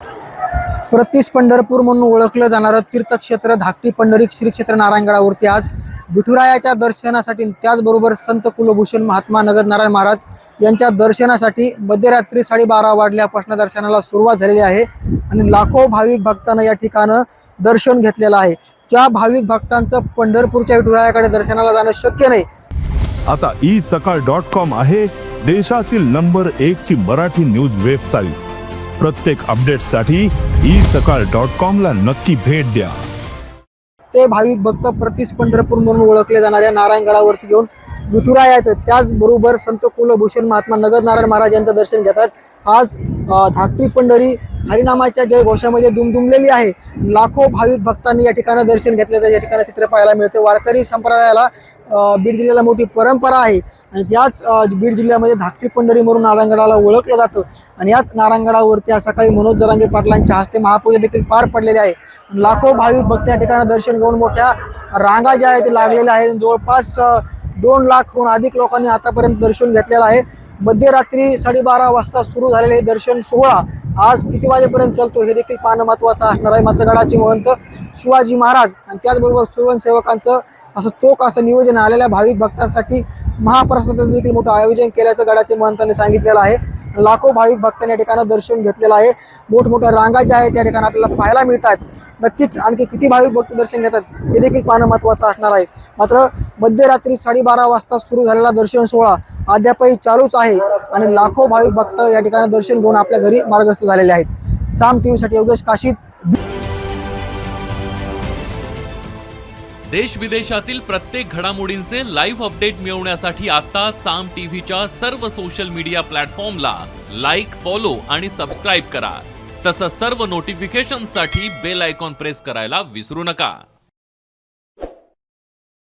प्रतीस पंढरपूर म्हणून ओळखलं जाणारं तीर्थक्षेत्र धाकटी पंढरीक श्री क्षेत्र नारायणगडावरती आज विठुरायाच्या दर्शनासाठी त्याचबरोबर संत कुलभूषण महात्मा नगद नारायण महाराज यांच्या दर्शनासाठी मध्यरात्री 12:30 वाजल्यापासून दर्शनाला सुरुवात झालेली आहे आणि लाखो भाविक भक्तांना या ठिकाणं दर्शन घेतलेलं आहे। ज्या भाविक भक्तांचं पंढरपूरच्या विठुरायाकडे दर्शनाला जाणं शक्य नाही, आता isakal.com आहे देशातील नंबर 1 ची मराठी न्यूज वेबसाईट। प्रत्येक अपडेटसाठी isakal.com ला नक्की भेट द्या। ते भाविक भक्त प्रतीस पंढरपूर म्हणून ओळखले जाणाऱ्या नारायणगडावरती येऊन विठुरायाचं त्याचबरोबर संत कुलभूषण महात्मा नगद नारायण महाराज यांचं दर्शन घेतात। आज धाकटी पंढरी हरिनामाच्या जय घोषामध्ये दुमदुमलेली आहे। लाखो भाविक भक्तांनी या ठिकाणी दर्शन घेतल्याचं या ठिकाणी चित्र पाहायला मिळते। वारकरी संप्रदायाला बीड जिल्ह्याला मोठी परंपरा आहे आणि याच बीड जिल्ह्यामध्ये धाकटी पंढरी म्हणून नारायणगडाला ओळखलं जातं आणि याच नारायणगडावरती आज सकाळी मनोज जरांगे पाटलांच्या हस्ते महापूजा देखील पार पडलेली आहे। लाखो भाविक भक्त या ठिकाणी दर्शन घेऊन मोठ्या रांगा ज्या आहेत ते लागलेल्या आहेत। जवळपास 2 लाखहून अधिक लोकांनी आतापर्यंत दर्शन घेतलेलं आहे। मध्यरात्री 12:30 वाजता सुरू झालेले हे दर्शन सोहळा आज किती वाजेपर्यंत चालतो हे देखील पाहणं महत्त्वाचं असणार आहे। मात्र गडाचे महंत शिवाजी महाराज आणि त्याचबरोबर स्वयंसेवकांचं असं चोख असं नियोजन आलेल्या भाविक भक्तांसाठी महाप्रसादाचं देखील मोठं आयोजन केल्याचं गडाचे महंतांनी सांगितलेलं आहे। लाखो भाविक भक्तांनी या ठिकाणी दर्शन घेतलेलं आहे। मोठमोठ्या रांगा ज्या आहेत त्या ठिकाणी आपल्याला पाहायला मिळतात। नक्कीच आणखी किती भाविक भक्त दर्शन घेतात हे देखील पाहणं महत्त्वाचं असणार आहे। मात्र मध्यरात्री 12:30 वाजता सुरू झालेला दर्शन सोहळा अद्यापही चालूच आहे आणि लाखो भाविक भक्त या ठिकाणी दर्शन घेऊन आपल्या घरी मार्गस्थ झालेले आहेत। साम टीव्हीसाठी योगेश काशीद। देश विदेशातील प्रत्येक घडामोडींचे लाईव्ह अपडेट मिळवण्यासाठी आता साम टीव्हीच्या सर्व सोशल मीडिया प्लॅटफॉर्मला लाईक, फॉलो आणि सबस्क्राईब करा। तसंच सर्व नोटिफिकेशनसाठी बेल आयकॉन प्रेस करायला विसरू नका।